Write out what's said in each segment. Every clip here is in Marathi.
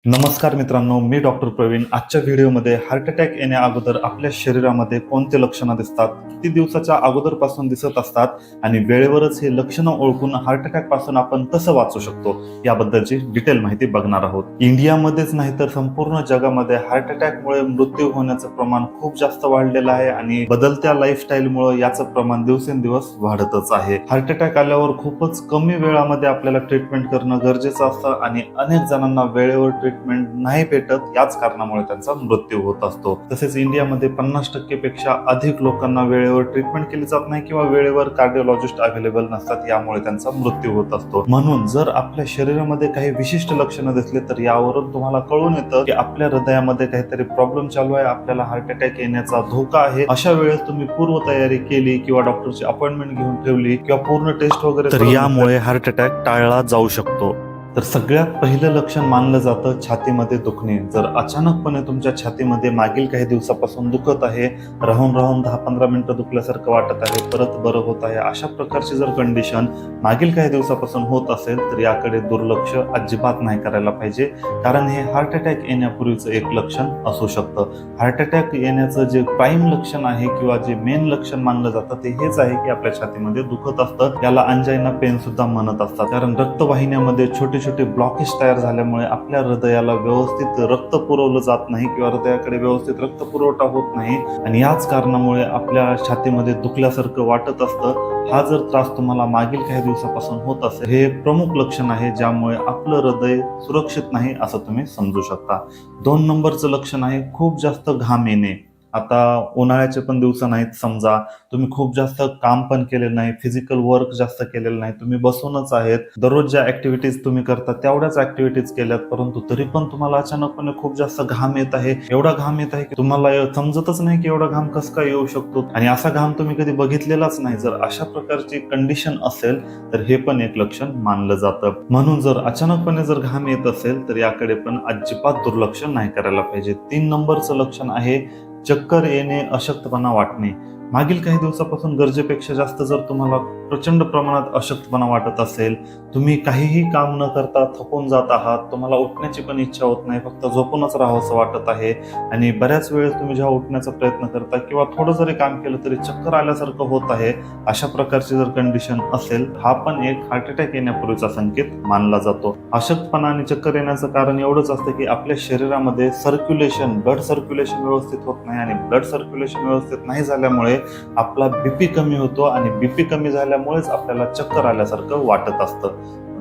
नमस्कार मित्रांनो, मी डॉक्टर प्रवीण. आजच्या व्हिडिओमध्ये हार्ट अटॅक येण्या अगोदर आपल्या शरीरामध्ये कोणते लक्षणं दिसतात, किती दिवसाच्या अगोदरपासून दिसत असतात आणि वेळेवरच हे लक्षणं ओळखून हार्ट अटॅक पासून आपण कसं वाचू शकतो याबद्दलची डिटेल माहिती बघणार आहोत. इंडियामध्येच नाही तर संपूर्ण जगामध्ये हार्ट अटॅकमुळे मृत्यू होण्याचं प्रमाण खूप जास्त वाढलेलं आहे आणि बदलत्या लाईफस्टाईलमुळे याचं प्रमाण दिवसेंदिवस वाढतच आहे. हार्ट अटॅक आल्यावर खूपच कमी वेळामध्ये आपल्याला ट्रीटमेंट करणं गरजेचं असतं आणि अनेक जणांना वेळेवर ट्रीटमेंट नाही भेटत, याच कारणामुळे त्यांचा मृत्यू होत असतो. तसेच इंडियामध्ये 50% पेक्षा अधिक लोकांना वेळेवर ट्रीटमेंट केली जात नाही किंवा वेळेवर कार्डिओलॉजिस्ट अवेलेबल नसतात, यामुळे त्यांचा मृत्यू होत असतो. म्हणून जर आपल्या शरीरामध्ये काही विशिष्ट लक्षणं दिसले तर यावरून तुम्हाला कळून येतं की आपल्या हृदयामध्ये काहीतरी प्रॉब्लेम चालू आहे, आपल्याला हार्ट अटॅक येण्याचा धोका आहे. अशा वेळेस तुम्ही पूर्वतयारी केली किंवा डॉक्टरची अपॉइंटमेंट घेऊन ठेवली किंवा पूर्ण टेस्ट वगैरे तर यामुळे हार्ट अटॅक टाळला जाऊ शकतो. तर सगळ्यात पहिलं लक्षण मानलं जातं छातीमध्ये दुखणे. जर अचानकपणे तुमच्या छातीमध्ये मागील काही दिवसापासून दुखत आहे, राहून 10-15 मिनिटं दुखल्यासारखं वाटत आहे, परत बरं होत आहे, अशा प्रकारची जर कंडिशन मागील काही दिवसापासून होत असेल तर याकडे दुर्लक्ष अजिबात नाही करायला पाहिजे, कारण हे हार्ट अटॅक येण्यापूर्वीचं एक लक्षण असू शकतं. हार्ट अटॅक येण्याचं जे प्राईम लक्षण आहे किंवा जे मेन लक्षण मानलं जातं ते हेच आहे की आपल्या छातीमध्ये दुखत असतं. याला अंजायना पेन सुद्धा म्हणत असतात, कारण रक्तवाहिन्यामध्ये छोटे ब्लॉकेज तयार झाल्यामुळे आपल्या हृदयाला व्यवस्थित रक्त पुरवलं जात नाही किंवा हृदयाकडे व्यवस्थित रक्त पुरवठा होत नाही आणि याच कारणामुळे आपल्या छातीमध्ये दुखल्यासारखं वाटत असतं. हा जर त्रास तुम्हाला मागील काही दिवसापासून होत असेल, हे प्रमुख लक्षण आहे ज्यामुळे आपलं हृदय सुरक्षित नाही असं तुम्ही समजू शकता. 2 नंबरचं लक्षण आहे खूप जास्त घाम येणे. आता उन्हाळ्याचे पण दिवस नाहीत, समजा तुम्ही खूप जास्त काम पण केलेलं नाही, फिजिकल वर्क जास्त केलेलं नाही, तुम्ही बसूनच आहेत, दररोज ज्या ऍक्टिव्हिटीज तुम्ही करता तेवढ्याच ऍक्टिव्हिटीज केल्यात, परंतु तरी पण तुम्हाला अचानकपणे खूप जास्त घाम येत आहे. एवढा घाम येत आहे की तुम्हाला समजतच नाही की एवढा घाम कसं काय येऊ शकतो आणि असा घाम तुम्ही कधी बघितलेलाच नाही. जर अशा प्रकारची कंडिशन असेल तर हे पण एक लक्षण मानलं जातं. म्हणून जर अचानकपणे जर घाम येत असेल तर याकडे पण अजिबात दुर्लक्ष नाही करायला पाहिजे. 3 नंबरचं लक्षण आहे चक्कर येणे, अशक्तपणा वाटणे. मागील काही दिवसापासून गरजेपेक्षा जास्त जर तुम्हाला प्रचंड प्रमाणात अशक्तपणा वाटत असेल, तुम्ही काहीही काम न करता थकून जात आहात, तुम्हाला उठण्याची पण इच्छा होत नाही, फक्त झोपूनच राहावंसं वाटत आहे आणि बऱ्याच वेळेस तुम्ही जेव्हा उठण्याचा प्रयत्न करता किंवा थोडं जरी काम केलं तरी चक्कर आल्यासारखं होत आहे, अशा प्रकारची जर कंडिशन असेल, हा पण एक हार्ट अटॅक येण्यापूर्वीचा संकेत मानला जातो. अशक्तपणा आणि चक्कर येण्याचं कारण एवढंच असतं की आपल्या शरीरामध्ये ब्लड सर्क्युलेशन व्यवस्थित होत नाही आणि ब्लड सर्क्युलेशन व्यवस्थित नाही झाल्यामुळे आपला बीपी कमी होतो आणि बीपी कमी झाल्यामुळेच आपल्याला चक्कर आल्यासारखं वाटत असतं.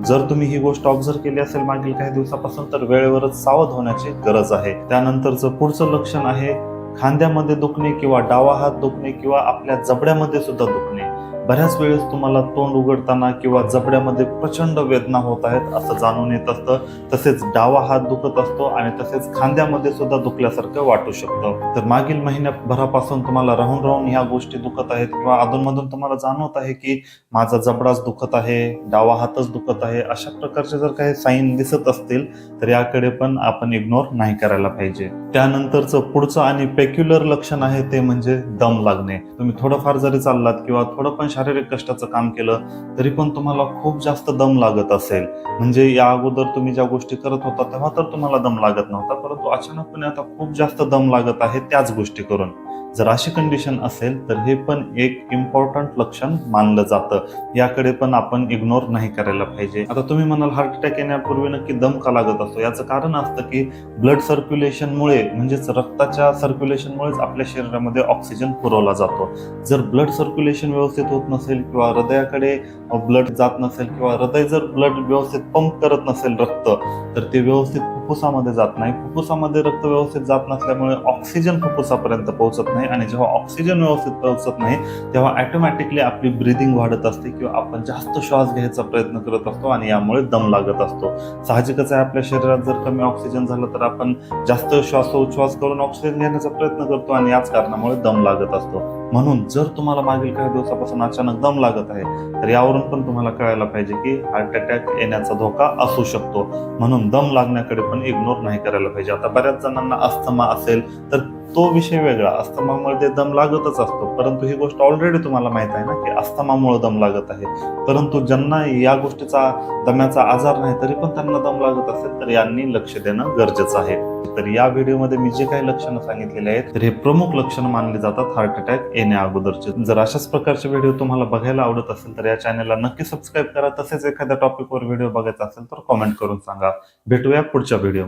जर तुम्ही ही गोष्ट ऑब्झर्व केली असेल मागील काही दिवसापासून तर वेळेवरच सावध होण्याची गरज आहे. त्यानंतरचं पुढचं लक्षण आहे खांद्यामध्ये दुखणे किंवा डावा हात दुखणे किंवा आपल्या जबड्यामध्ये सुद्धा दुखणे. बऱ्याच वेळेस तुम्हाला तोंड उघडताना किंवा जबड्यामध्ये प्रचंड वेदना होत आहेत असं जाणून येत असतं. तसेच डावा हात दुखत असतो आणि तसेच खांद्यामध्ये सुद्धा दुखल्यासारखं वाटू शकतं. तर मागील महिन्याभरापासून तुम्हाला राहून ह्या गोष्टी दुखत आहेत किंवा अधूनमधून तुम्हाला जाणवत आहे की माझा जबडाच दुखत आहे, डावा हातच दुखत आहे, अशा प्रकारचे जर काही साईन दिसत असतील तर याकडे पण आपण इग्नोर नाही करायला पाहिजे. त्यानंतरचं पुढचं आणि पेक्युलर लक्षण आहे ते म्हणजे दम लागणे. तुम्ही थोडंफार जरी चाललात किंवा थोडं पण शारीरिक कष्टाचं काम केलं तरी पण तुम्हाला खूप जास्त दम लागत असेल, म्हणजे या अगोदर तुम्ही ज्या गोष्टी करत होता तेव्हा तर तुम्हाला दम लागत नव्हता, परंतु अचानकपणे आता खूप जास्त दम लागत आहे त्याच गोष्टी करून. जर अशी कंडिशन असेल तर हे पण एक इम्पॉर्टंट लक्षण मानलं जातं. याकडे पण आपण इग्नोर नाही करायला पाहिजे. आता तुम्ही म्हणाल हार्ट अटॅक येण्यापूर्वी नक्की दम का लागत असतो? याचं कारण असतं की ब्लड सर्क्युलेशनमुळे म्हणजेच रक्ताच्या सर्क्युलेशनमुळेच आपल्या शरीरामध्ये ऑक्सिजन पुरवला जातो. जर ब्लड सर्क्युलेशन व्यवस्थित होत नसेल किंवा हृदयाकडे ब्लड जात नसेल किंवा हृदय जर ब्लड व्यवस्थित पंप करत नसेल रक्त, तर ते व्यवस्थित फुफ्फुसामध्ये जात नाही. फुफ्फुसामध्ये रक्त व्यवस्थित जात नसल्यामुळे ऑक्सिजन फुफ्फुसापर्यंत पोहोचत नाही आणि जेव्हा ऑक्सिजन व्यवस्थित पोहोचत नाही तेव्हा ऑटोमॅटिकली आपली ब्रीदिंग वाढत असते किंवा आपण जास्त श्वास घ्यायचा प्रयत्न करत असतो आणि यामुळे दम लागत असतो. साहजिकच आहे, आपल्या शरीरात जर कमी ऑक्सिजन झालं तर आपण जास्त श्वासोच्छ्वास करून ऑक्सिजन घेण्याचा प्रयत्न करतो आणि याच कारणामुळे दम लागत असतो. म्हणून जर तुम्हाला मागील काही दिवसापासून अचानक दम लागत आहे तर यावरून पण तुम्हाला कळायला पाहिजे की हार्ट अटॅक येण्याचा धोका असू शकतो. म्हणून दम लागण्याकडे पण इग्नोर नाही करायला पाहिजे. आता बऱ्याच जणांना अस्थमा असेल तर तो विषय वेगळा. अस्थमामुळे दम लागतच असतो, परंतु ही गोष्ट ऑलरेडी तुम्हाला माहित आहे ना की अस्थमामुळे दम लागत आहे. परंतु ज्यांना या गोष्टीचा दम्याचा आजार नाही तरी पण त्यांना दम लागत असेल तर यांनी लक्ष देणं गरजेचं आहे. तर या व्हिडिओमध्ये मी जे काही लक्षणं सांगितलेले आहेत तर हे प्रमुख लक्षणं मानली जातात हार्ट अटॅक येण्या अगोदरचे. जर अशाच प्रकारचे व्हिडिओ तुम्हाला बघायला आवडत असेल तर या चॅनलला नक्की सबस्क्राईब करा. तसेच एखाद्या टॉपिकवर व्हिडिओ बघायचा असेल तर कॉमेंट करून सांगा. भेटूया पुढच्या व्हिडिओमध्ये.